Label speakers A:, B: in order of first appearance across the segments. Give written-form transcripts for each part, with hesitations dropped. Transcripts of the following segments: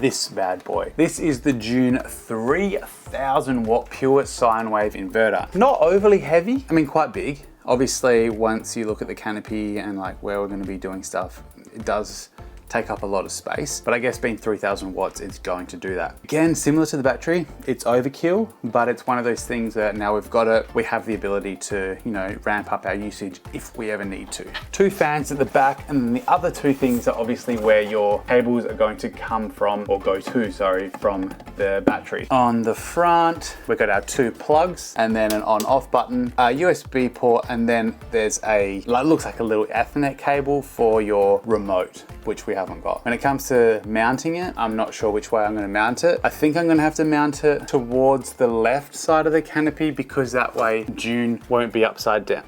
A: this bad boy. This is the Dune 3000W pure sine wave inverter. Not overly heavy, I mean quite big. Obviously, once you look at the canopy and like where we're going to be doing stuff, it does take up a lot of space, but I guess being 3000 watts, it's going to do that. Again, similar to the battery, it's overkill, but it's one of those things that now we've got it, we have the ability to, you know, ramp up our usage if we ever need to. 2 fans at the back, and then the other 2 things are obviously where your cables are going to come from, or go to, sorry, from the battery. On the front, we've got our 2 plugs, and then an on-off button, a USB port, and then there's a, like, looks like a little Ethernet cable for your remote, which we haven't got. When it comes to mounting it, I'm not sure which way I'm going to mount it. I think I'm going to have to mount it towards the left side of the canopy because that way Dune won't be upside down.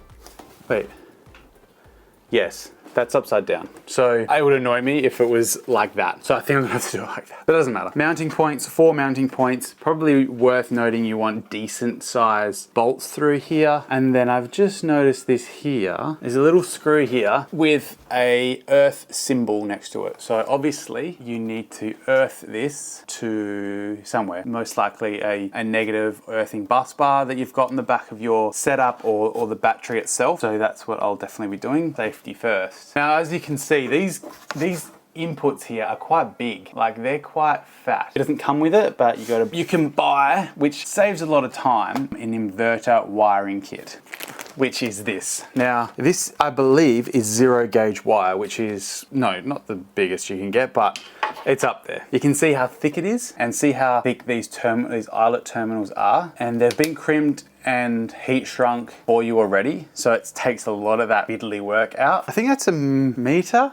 A: Wait. Yes. That's upside down. So it would annoy me if it was like that. So I think I'm gonna have to do it like that, but it doesn't matter. Mounting points, 4 mounting points. Probably worth noting you want decent size bolts through here. And then I've just noticed this here. There's a little screw here with a earth symbol next to it. So obviously you need to earth this to somewhere. Most likely a negative earthing bus bar that you've got in the back of your setup or the battery itself. So that's what I'll definitely be doing. Safety first. Now, as you can see, these inputs here are quite big. Like, they're quite fat. It doesn't come with it, but you can buy, which saves a lot of time, an inverter wiring kit, which is this. Now, this, I believe, is 0 gauge wire, which is, no, not the biggest you can get, but it's up there. You can see how thick it is and see how thick these eyelet terminals are, and they've been crimped and heat shrunk for you already, so it takes a lot of that fiddly work out. I think that's a meter,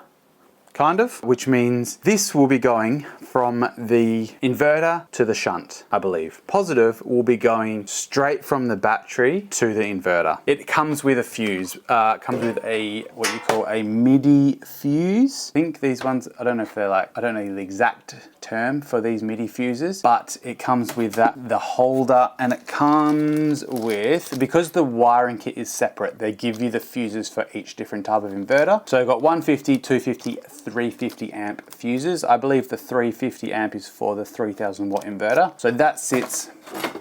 A: kind of, which means this will be going from the inverter to the shunt, I believe. Positive will be going straight from the battery to the inverter. It comes with a fuse. It comes with a, what you call a MIDI fuse. I think these ones, I don't know if they're like, I don't know the exact term for these MIDI fuses, but it comes with the holder, and it comes with, because the wiring kit is separate, they give you the fuses for each different type of inverter. So I've got 150, 250, 350 amp fuses. I believe the 350 amp is for the 3000 watt inverter. So that sits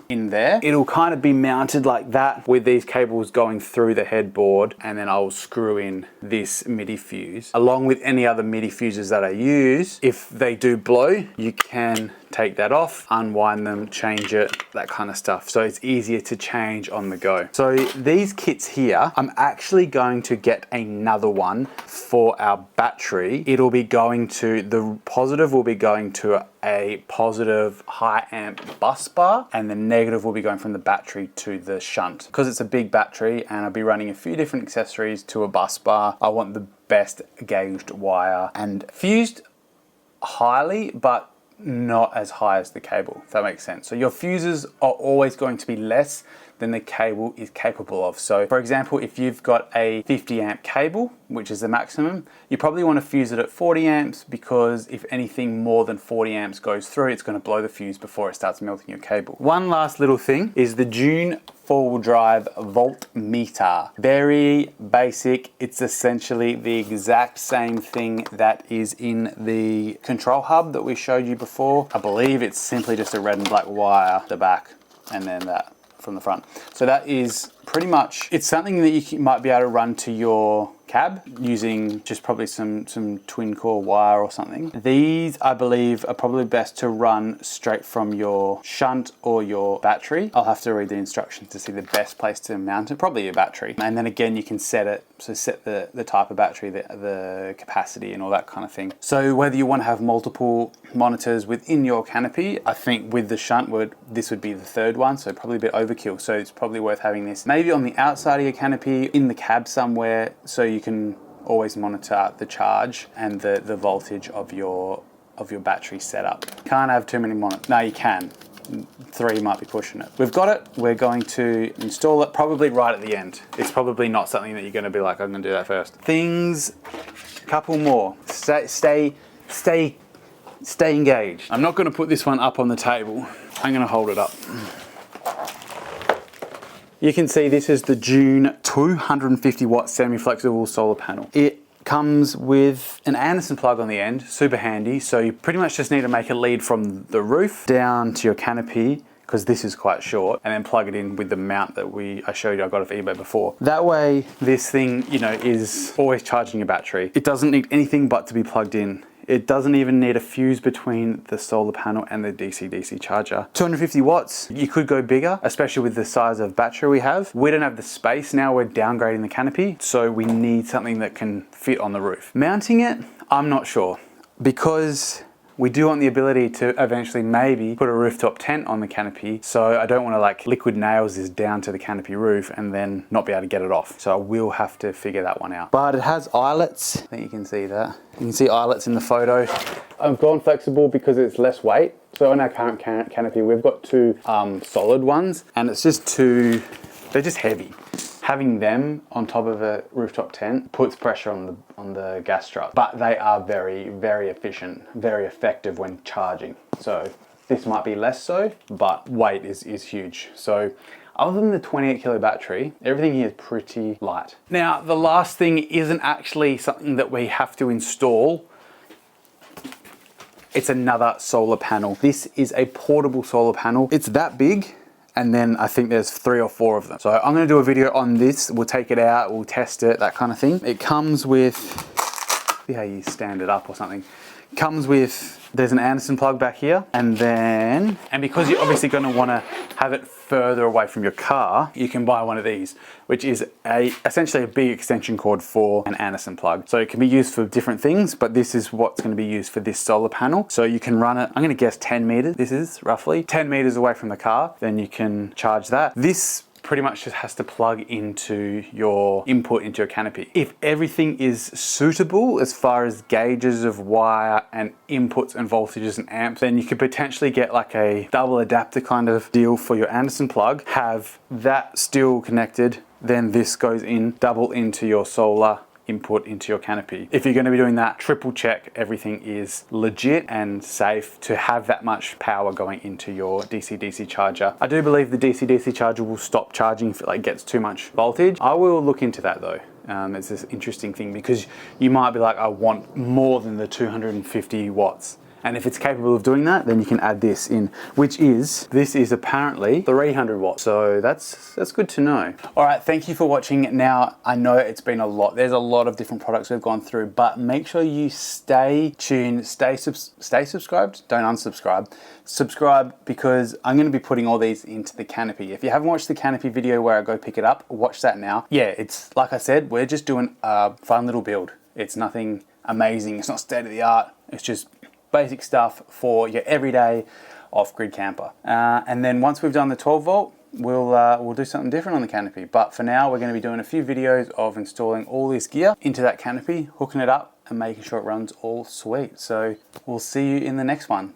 A: in there. It'll kind of be mounted like that with these cables going through the headboard, and then I'll screw in this MIDI fuse along with any other MIDI fuses that I use. If they do blow, you can take that off, unwind them, change it, that kind of stuff. So it's easier to change on the go. So these kits here, I'm actually going to get another one for our battery. It'll be going to, the positive will be going to a positive high amp bus bar, and the negative will be going from the battery to the shunt. Because it's a big battery and I'll be running a few different accessories to a bus bar, I want the best gauged wire and fused highly, but not as high as the cable, if that makes sense. So your fuses are always going to be less than the cable is capable of. So for example, if you've got a 50 amp cable, which is the maximum, you probably want to fuse it at 40 amps, because if anything more than 40 amps goes through, it's going to blow the fuse before it starts melting your cable. One last little thing is the Dune 4-wheel drive Voltmeter. Very basic. It's essentially the exact same thing that is in the control hub that we showed you before. I believe it's simply just a red and black wire at the back, and then that from the front. So that is pretty much, it's something that you might be able to run to your cab using just probably some twin core wire or something. These, I believe, are probably best to run straight from your shunt or your battery. I'll have to read the instructions to see the best place to mount it, probably your battery. And then again, you can set it, so set the type of battery, the capacity and all that kind of thing. So whether you want to have multiple monitors within your canopy, I think with the shunt, this would be the third one, so probably a bit overkill. So it's probably worth having this maybe on the outside of your canopy, in the cab somewhere, so you can always monitor the charge and the voltage of your battery setup. Can't have too many monitors. No, you can. 3 might be pushing it. We've got it. We're going to install it probably right at the end. It's probably not something that you're going to be like, I'm going to do that first. Things, couple more. Stay engaged. I'm not going to put this one up on the table. I'm going to hold it up. You can see this is the Dune 250 watt semi-flexible solar panel. It comes with an Anderson plug on the end, super handy. So you pretty much just need to make a lead from the roof down to your canopy, because this is quite short, and then plug it in with the mount that I showed you I got off eBay before. That way, this thing, you know, is always charging your battery. It doesn't need anything but to be plugged in. It doesn't even need a fuse between the solar panel and the DC-DC charger. 250 watts, you could go bigger, especially with the size of battery we have. We don't have the space now, we're downgrading the canopy, so we need something that can fit on the roof. Mounting it, I'm not sure, because we do want the ability to eventually maybe put a rooftop tent on the canopy. So I don't want to like liquid nails this down to the canopy roof and then not be able to get it off. So I will have to figure that one out. But it has eyelets. I think you can see that. You can see eyelets in the photo. I've gone flexible because it's less weight. So on our current canopy, we've got two solid ones, and it's just they're just heavy. Having them on top of a rooftop tent puts pressure on the gas strut, but they are very, very efficient, very effective when charging. So this might be less so, but weight is huge. So other than the 28 kilo battery, everything here is pretty light. Now, the last thing isn't actually something that we have to install. It's another solar panel. This is a portable solar panel. It's that big. And then I think there's 3 or 4 of them. So I'm gonna do a video on this. We'll take it out, we'll test it, that kind of thing. It comes with, see how you stand it up or something. It comes with, there's an Anderson plug back here. And because you're obviously gonna wanna have it further away from your car, you can buy one of these, which is essentially a big extension cord for an Anderson plug. So it can be used for different things, but this is what's gonna be used for this solar panel. So you can run it, I'm gonna guess 10 meters, this is roughly 10 meters away from the car, then you can charge that. This pretty much just has to plug into your input into your canopy. If everything is suitable as far as gauges of wire and inputs and voltages and amps, then you could potentially get like a double adapter kind of deal for your Anderson plug, have that still connected, then this goes in, double into your solar input into your canopy. If you're going to be doing that, triple check everything is legit and safe to have that much power going into your DC-DC charger. I do believe the DC-DC charger will stop charging if it like gets too much voltage. I will look into that though. It's this interesting thing because you might be like, I want more than the 250 watts. And if it's capable of doing that, then you can add this in, this is apparently 300 watts. So that's good to know. All right, thank you for watching. Now, I know it's been a lot. There's a lot of different products we've gone through, but make sure you stay tuned, stay subscribed, don't unsubscribe. Subscribe because I'm gonna be putting all these into the canopy. If you haven't watched the canopy video where I go pick it up, watch that now. Yeah, it's like I said, we're just doing a fun little build. It's nothing amazing, it's not state of the art, it's just basic stuff for your everyday off-grid camper. And then once we've done the 12 volt, we'll do something different on the canopy. But for now, we're gonna be doing a few videos of installing all this gear into that canopy, hooking it up and making sure it runs all sweet. So we'll see you in the next one.